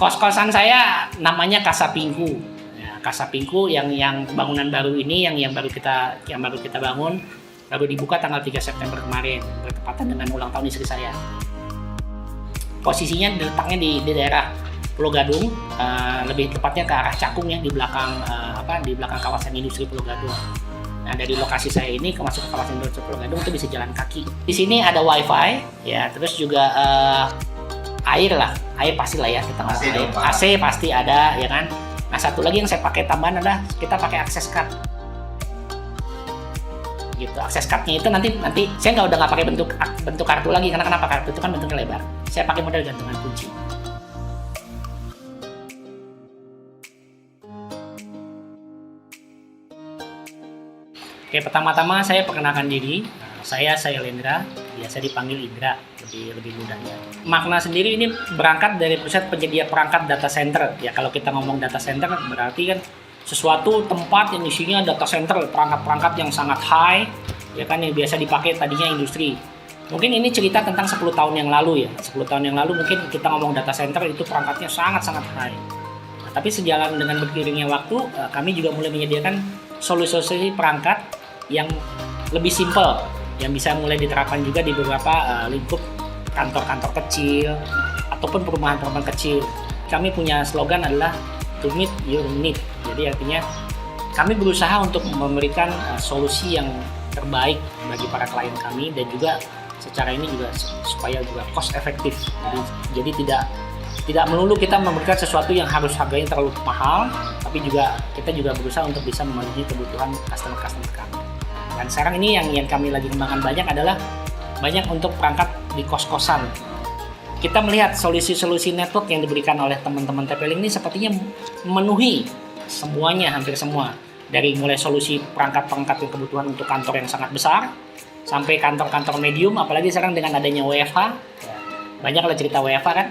Kos-kosan saya namanya Casa Pingku. Ya, Casa Pingku yang bangunan baru ini yang baru kita bangun, baru dibuka tanggal 3 September kemarin, bertepatan dengan ulang tahun istri saya. Posisinya letaknya di daerah Pulau Gadung, lebih tepatnya ke arah Cakung ya, di belakang kawasan industri Pulau Gadung. Nah, dari lokasi saya ini masuk ke kawasan industri Pulau Gadung itu bisa jalan kaki. Di sini ada WiFi ya, terus juga air pasti lah ya, kita ngomong air. AC pasti ada ya kan. Nah, satu lagi yang saya pakai tambahan adalah kita pakai akses card. Gitu, akses cardnya itu nanti saya udah nggak pakai bentuk kartu lagi, karena kenapa? Kartu itu kan bentuknya lebar. Saya pakai model gantungan kunci. Oke, pertama-tama saya perkenalkan diri. Saya Lendra, biasa dipanggil Indra, lebih mudahnya. Makna sendiri ini berangkat dari pusat penyedia perangkat data center. Ya, kalau kita ngomong data center berarti kan sesuatu tempat yang isinya data center, perangkat-perangkat yang sangat high, ya kan, yang biasa dipakai tadinya industri. Mungkin ini cerita tentang 10 tahun yang lalu ya. 10 tahun yang lalu mungkin kita ngomong data center itu perangkatnya sangat-sangat high. Nah, tapi sejalan dengan berkiringnya waktu, kami juga mulai menyediakan solusi perangkat yang lebih simple, yang bisa mulai diterapkan juga di beberapa lingkup kantor-kantor kecil ataupun perumahan-perumahan kecil. Kami punya slogan adalah to meet your need. Jadi artinya kami berusaha untuk memberikan solusi yang terbaik bagi para klien kami, dan juga secara ini juga supaya juga cost efektif. Jadi tidak melulu kita memberikan sesuatu yang harus harganya terlalu mahal, tapi kita juga berusaha untuk bisa memenuhi kebutuhan customer kami. Dan sekarang ini yang kami lagi kembangkan banyak untuk perangkat di kos-kosan. Kita melihat solusi-solusi network yang diberikan oleh teman-teman TP-Link ini sepertinya memenuhi semuanya, hampir semua. Dari mulai solusi perangkat-perangkat yang kebutuhan untuk kantor yang sangat besar, sampai kantor-kantor medium, apalagi sekarang dengan adanya WFH. Banyaklah cerita WFH kan.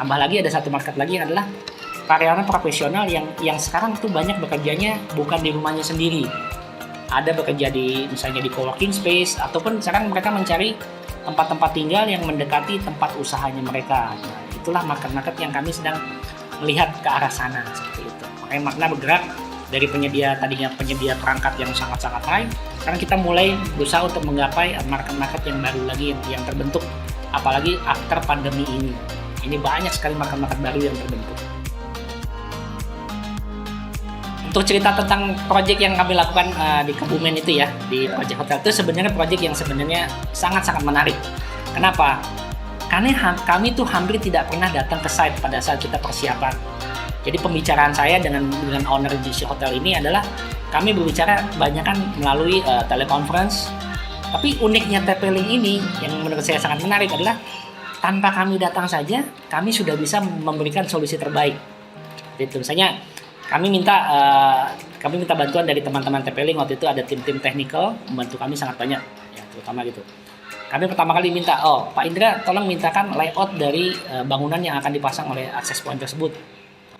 Tambah lagi ada satu market lagi yang adalah karyawan profesional yang sekarang tuh banyak bekerjanya bukan di rumahnya sendiri. Ada bekerja misalnya di co-working space, ataupun sekarang mereka mencari tempat-tempat tinggal yang mendekati tempat usahanya mereka. Nah, itulah market-market yang kami sedang melihat ke arah sana, seperti itu. Makanya Makna bergerak dari tadinya penyedia perangkat yang sangat-sangat high, sekarang kita mulai berusaha untuk menggapai market-market yang baru lagi yang terbentuk, apalagi after pandemi ini. Ini banyak sekali market-market baru yang terbentuk. Untuk cerita tentang proyek yang kami lakukan di Kebumen itu ya, di proyek hotel itu sebenarnya proyek yang sebenarnya sangat-sangat menarik. Kenapa? Karena kami tuh hampir tidak pernah datang ke site pada saat kita persiapan. Jadi pembicaraan saya dengan owner di hotel ini adalah kami berbicara kebanyakan melalui teleconference. Tapi uniknya TP-Link ini yang menurut saya sangat menarik adalah tanpa kami datang saja, kami sudah bisa memberikan solusi terbaik. Jadi misalnya kami minta bantuan dari teman-teman TP-Link. Waktu itu ada tim-tim teknikal membantu kami sangat banyak ya, terutama gitu. Kami pertama kali minta, Pak Indra tolong mintakan layout dari bangunan yang akan dipasang oleh access point tersebut.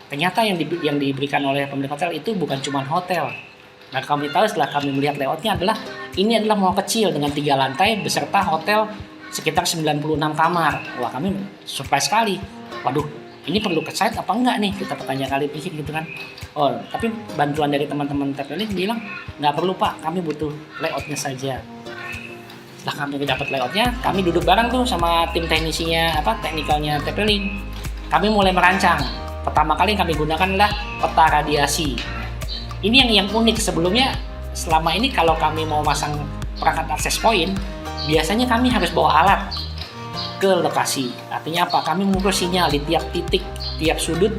Ternyata yang diberikan oleh pemilik hotel itu bukan cuma hotel. Nah, kami tahu setelah kami melihat layoutnya ini adalah mall kecil dengan 3 lantai beserta hotel sekitar 96 kamar. Wah, kami surprise sekali. Waduh, ini perlu ke site apa enggak nih? Kita bertanya kali pikir gitu kan. Tapi bantuan dari teman-teman TP-Link bilang nggak perlu Pak, kami butuh layoutnya saja. Setelah kami dapat layoutnya, kami duduk bareng tuh sama tim teknikalnya TP-Link. Kami mulai merancang. Pertama kali yang kami gunakan adalah peta radiasi. Ini yang unik. Sebelumnya selama ini kalau kami mau masang perangkat access point, biasanya kami harus bawa alat ke lokasi. Artinya apa? Kami mengukur sinyal di tiap titik, tiap sudut.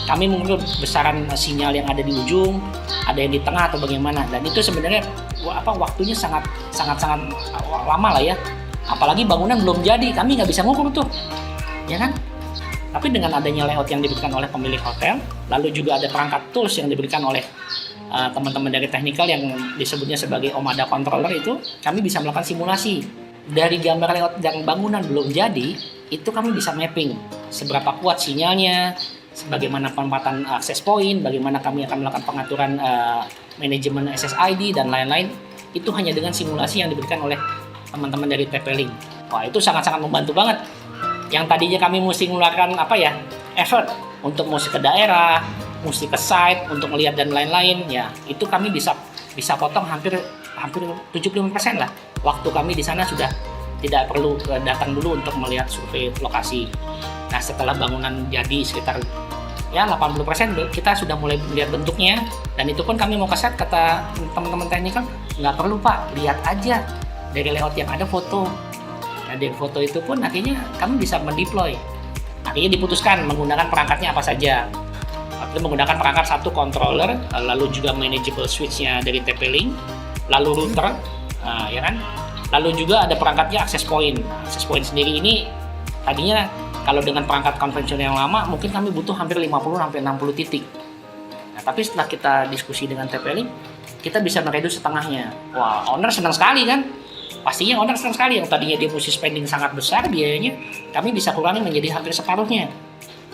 Kami mengukur besaran sinyal yang ada di ujung, ada yang di tengah atau bagaimana. Dan itu sebenarnya waktunya sangat lama lah ya. Apalagi bangunan belum jadi, kami nggak bisa ngukur tuh, ya kan? Tapi dengan adanya layout yang diberikan oleh pemilik hotel, lalu juga ada perangkat tools yang diberikan oleh teman-teman dari teknikal yang disebutnya sebagai Omada controller, itu kami bisa melakukan simulasi. Dari gambar layout yang bangunan belum jadi, itu kami bisa mapping seberapa kuat sinyalnya, bagaimana penempatan access point, bagaimana kami akan melakukan pengaturan manajemen SSID dan lain-lain. itu hanya dengan simulasi yang diberikan oleh teman-teman dari TP-Link. Wah, itu sangat-sangat membantu banget. Yang tadinya kami mesti mengeluarkan effort untuk mesti ke daerah, mesti ke site untuk melihat dan lain-lain, ya itu kami bisa potong hampir 75% lah. Waktu kami di sana sudah tidak perlu datang dulu untuk melihat survei lokasi. Nah, setelah bangunan jadi sekitar 80% kita sudah mulai melihat bentuknya, dan itu pun kami mau ke site, kata teman-teman teknik kan nggak perlu Pak, lihat aja dari layout yang ada foto. Nah, dari foto itu pun akhirnya kami bisa mendeploy. Akhirnya diputuskan menggunakan perangkatnya apa saja. Artinya menggunakan perangkat satu controller, lalu juga manageable switch-nya dari TP-Link, lalu router, ya kan? Lalu juga ada perangkatnya access point. Access point sendiri ini tadinya kalau dengan perangkat konvensional yang lama mungkin kami butuh hampir 50-60 titik. Nah, tapi setelah kita diskusi dengan TP-Link, kita bisa mereduce setengahnya. Wah, owner senang sekali kan? Pastinya owner senang sekali. Yang tadinya dia mesti spending sangat besar biayanya, kami bisa kurangi menjadi hampir separuhnya.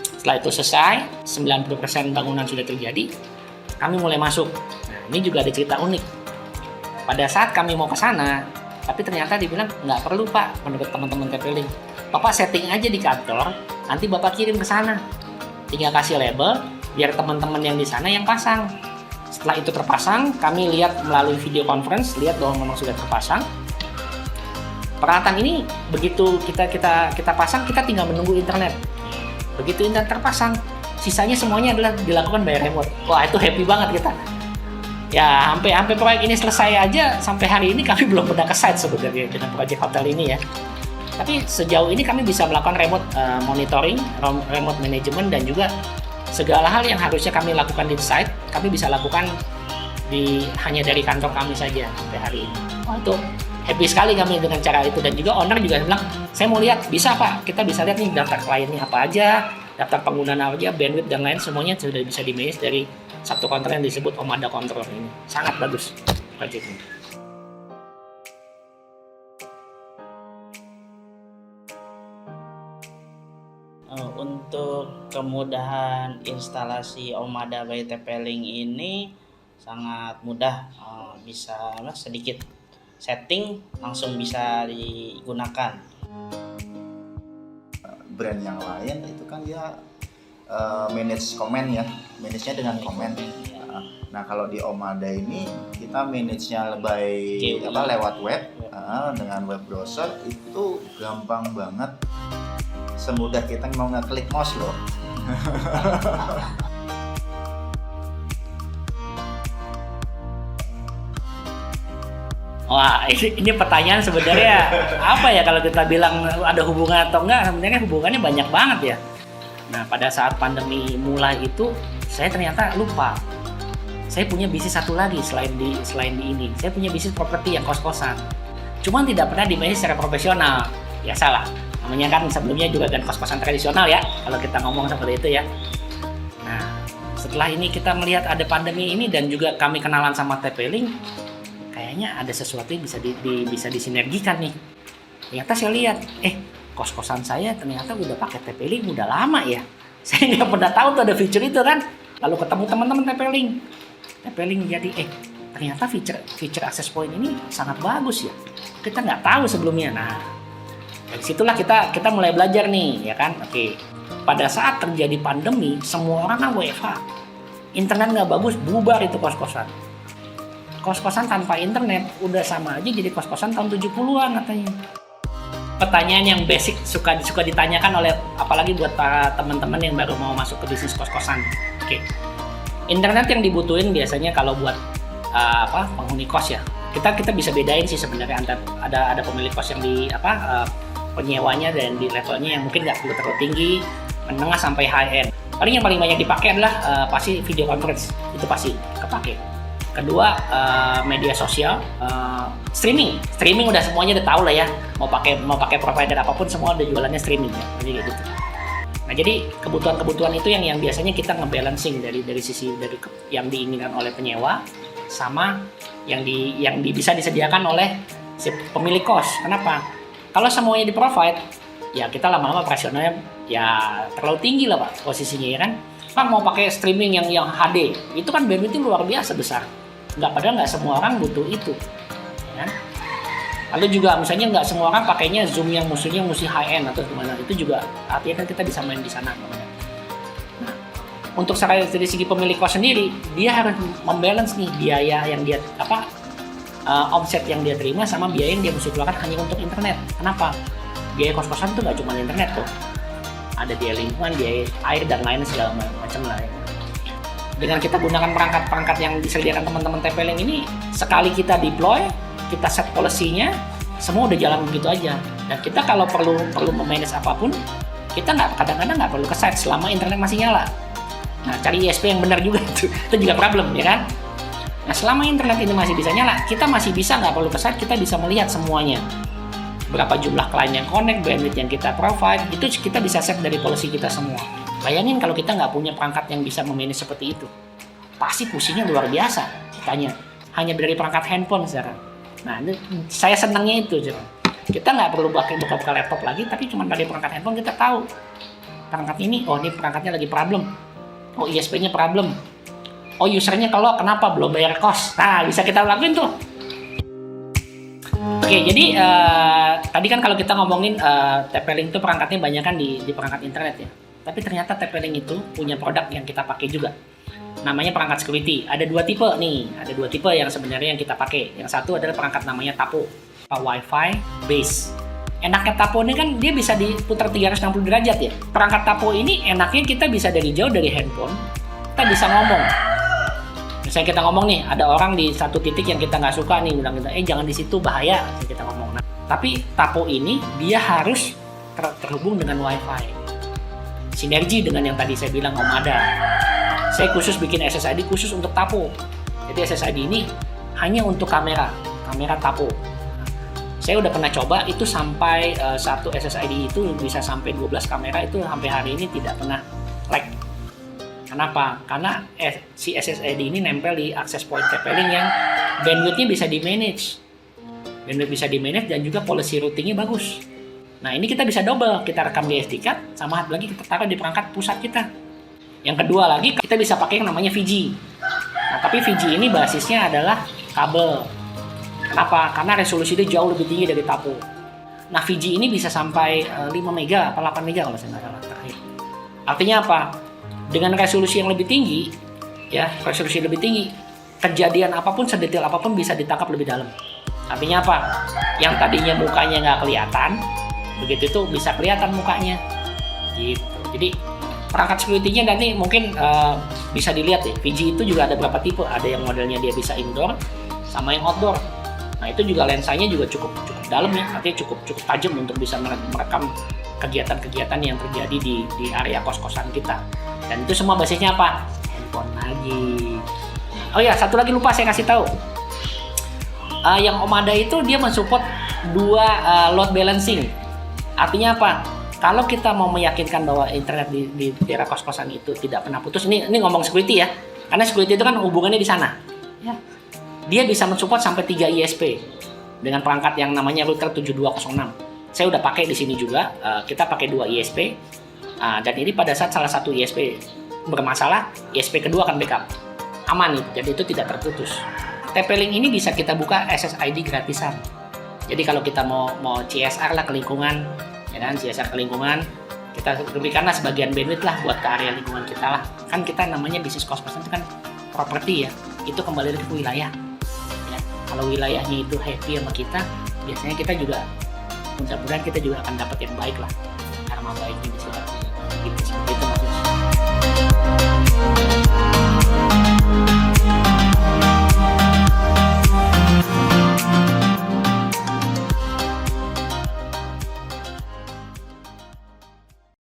Setelah itu selesai, 90% bangunan sudah terjadi, kami mulai masuk. Nah, ini juga ada cerita unik. Pada saat kami mau ke sana, tapi ternyata dibilang nggak perlu Pak, menurut teman-teman TP-Link. Bapak setting aja di kantor, nanti Bapak kirim ke sana. Tinggal kasih label, biar teman-teman yang di sana yang pasang. Setelah itu terpasang, kami lihat melalui video conference, lihat bahwa memang sudah terpasang. Peralatan ini begitu kita pasang, kita tinggal menunggu internet. Begitu internet terpasang, sisanya semuanya adalah dilakukan by remote. Wah, itu happy banget kita. Ya, sampai proyek ini selesai aja, sampai hari ini kami belum pernah ke site sebenarnya dengan proyek hotel ini ya. Tapi sejauh ini kami bisa melakukan remote monitoring, remote management, dan juga segala hal yang harusnya kami lakukan di site, kami bisa lakukan hanya dari kantor kami saja sampai hari ini. Oh, itu happy sekali kami dengan cara itu, dan juga owner juga bilang, saya mau lihat, bisa Pak, kita bisa lihat nih daftar kliennya apa aja, daftar pengguna apa aja, bandwidth dan lain semuanya sudah bisa di-manage dari satu konter yang disebut Omada Control ini. Sangat bagus proyek ini. Untuk kemudahan instalasi Omada by TP-Link ini sangat mudah, bisa sedikit setting langsung bisa digunakan. Brand yang lain itu kan dia manage comment ya, manage-nya dengan comment. Nah, kalau di Omada ini kita manage-nya lewat web, dengan web browser itu gampang banget, semudah kita mau ngeklik mouse loh. Wah, ini pertanyaan sebenarnya apa ya, kalau kita bilang ada hubungan atau enggak, sebenarnya hubungannya banyak banget ya. Nah, pada saat pandemi mulai itu, saya ternyata lupa. Saya punya bisnis satu lagi selain di ini. Saya punya bisnis properti yang kos-kosan. Cuman tidak pernah dimanage secara profesional. Ya salah. Namanya kan sebelumnya juga kan kos-kosan tradisional ya, kalau kita ngomong seperti itu ya. Nah, setelah ini kita melihat ada pandemi ini dan juga kami kenalan sama TP-Link, kayaknya ada sesuatu yang bisa disinergikan nih. Ternyata saya lihat, kos-kosan saya ternyata udah pakai TP-Link udah lama ya. Saya nggak pernah tahu tuh ada fitur itu kan. Lalu ketemu teman-teman TP-Link jadi ternyata fitur access point ini sangat bagus ya. Kita nggak tahu sebelumnya. Nah, dari situlah kita mulai belajar nih ya kan. Oke. Pada saat terjadi pandemi, semua orang kan WFH. Internet nggak bagus, bubar itu kos-kosan. Kos-kosan tanpa internet udah sama aja jadi kos-kosan tahun 70-an katanya. Pertanyaan yang basic suka ditanyakan oleh apalagi buat para teman-teman yang baru mau masuk ke bisnis kos-kosan. Oke. Internet yang dibutuhin biasanya kalau buat penghuni kos ya. Kita bisa bedain sih sebenarnya ada pemilik kos yang di penyewanya dan di levelnya yang mungkin nggak perlu terlalu tinggi, menengah sampai high end. Paling yang paling banyak dipakai adalah pasti video conference, itu pasti kepake. Kedua, media sosial, streaming udah semuanya udah tahu lah ya. Mau pakai provider apapun semua udah jualannya streaming ya, jadi kayak gitu. Nah, jadi kebutuhan itu yang biasanya kita ngebalancing dari sisi dari yang diinginkan oleh penyewa sama yang bisa disediakan oleh si pemilik kos. Kenapa? Kalau semuanya di-provide, ya kita lama-lama operasionalnya ya terlalu tinggi lah Pak posisinya ya kan. Pak mau pakai streaming yang HD, itu kan bandwidth-nya luar biasa besar. Padahal nggak semua orang butuh itu. kan? Lalu juga misalnya nggak semua orang pakainya Zoom yang musuhnya mesti high end atau gimana, itu juga artinya kan kita bisa main di sana. Nah, untuk dari segi pemilik kos sendiri, dia harus membalance nih biaya yang dia omset yang dia terima sama biaya yang dia mesti keluarkan hanya untuk internet. Kenapa? Biaya kos-kosan itu nggak cuma internet tuh, ada biaya lingkungan, biaya air dan lain segala macam lah. Dengan kita gunakan perangkat-perangkat yang disediakan teman-teman TP-Link ini, sekali kita deploy, kita set policy-nya, semua udah jalan begitu aja. Dan kita kalau perlu memanage apapun, kita kadang-kadang nggak perlu ke site selama internet masih nyala. Nah, cari ISP yang benar juga itu juga problem, ya kan? Nah, selama internet ini masih bisa nyala, kita masih bisa nggak perlu ke site, kita bisa melihat semuanya. Berapa jumlah klien yang connect, bandwidth yang kita provide, itu kita bisa set dari policy kita semua. Bayangin kalau kita nggak punya perangkat yang bisa memanage seperti itu, pasti pusingnya luar biasa. Hanya dari perangkat handphone sekarang. Nah, saya senangnya itu, kita nggak perlu buka laptop lagi, tapi cuma dari perangkat handphone kita tahu perangkat ini, oh ini perangkatnya lagi problem, oh ISP-nya problem, oh usernya kalau kenapa belum bayar kos. Nah, bisa kita lakuin tuh. Oke, jadi tadi kan kalau kita ngomongin TP-Link itu perangkatnya banyak kan di perangkat internet ya. Tapi ternyata TP-Link itu punya produk yang kita pakai juga. Namanya perangkat security. Ada dua tipe yang sebenarnya yang kita pakai. Yang satu adalah perangkat namanya Tapo, Wi-Fi base. Enaknya Tapo ini kan dia bisa diputar 360 derajat ya. Perangkat Tapo ini enaknya kita bisa dari jauh dari handphone, kita bisa ngomong. Misalnya kita ngomong nih, ada orang di satu titik yang kita nggak suka nih, bilang kita, jangan di situ bahaya, kita ngomong. Nah, tapi Tapo ini dia harus terhubung dengan Wi-Fi. Sinergi dengan yang tadi saya bilang Omada. Saya khusus bikin SSID khusus untuk Tapo. Jadi SSID ini hanya untuk kamera Tapo. Saya udah pernah coba itu sampai satu SSID itu bisa sampai 12 kamera, itu sampai hari ini tidak pernah lag. Kenapa? Karena si SSID ini nempel di access point TP-Link yang bandwidth-nya bisa di-manage. Bandwidth bisa di-manage dan juga policy routing-nya bagus. Nah, ini kita bisa double, kita rekam di SD card, sama lagi kita taruh di perangkat pusat kita. Yang kedua lagi, kita bisa pakai yang namanya VG. Nah, tapi VG ini basisnya adalah kabel. Kenapa? Karena resolusinya jauh lebih tinggi dari Tapo. Nah, VG ini bisa sampai 5 mega atau 8 mega kalau saya nggak salah terakhir. Artinya apa? Dengan resolusi yang lebih tinggi, kejadian apapun, sedetail apapun bisa ditangkap lebih dalam. Artinya apa? Yang tadinya mukanya nggak kelihatan, begitu itu bisa kelihatan mukanya. Gitu. Jadi perangkat security-nya nanti mungkin bisa dilihat ya. VG itu juga ada berapa tipe. Ada yang modelnya dia bisa indoor, sama yang outdoor. Nah, itu juga lensanya juga cukup dalam ya. Artinya cukup tajam untuk bisa merekam kegiatan-kegiatan yang terjadi di area kos-kosan kita. Dan itu semua basisnya apa? Handphone lagi. Oh ya, satu lagi lupa saya kasih tahu. Yang Omada itu dia mensupport 2 load balancing. Artinya apa? Kalau kita mau meyakinkan bahwa internet di daerah kos-kosan itu tidak pernah putus, ini ngomong security ya. Karena security itu kan hubungannya di sana. Ya. Dia bisa mensupport sampai 3 ISP dengan perangkat yang namanya router 7206. Saya udah pakai di sini juga. Kita pakai 2 ISP. Dan ini pada saat salah satu ISP bermasalah, ISP kedua akan backup. Aman itu, jadi itu tidak terputus. TP-Link ini bisa kita buka SSID gratisan. Jadi kalau kita mau CSR lah ke lingkungan, ya kan, CSR ke lingkungan, kita berikanlah sebagian bandwidth lah buat ke area lingkungan kita lah. Kan kita namanya bisnis kos-kosan itu kan properti ya, itu kembali lagi ke wilayah. Ya, kalau wilayahnya itu happy sama kita, biasanya kita juga, mudah-mudahan kita juga akan dapat yang baik lah. Karma baiknya di situ. Gitu, seperti itu maksudnya.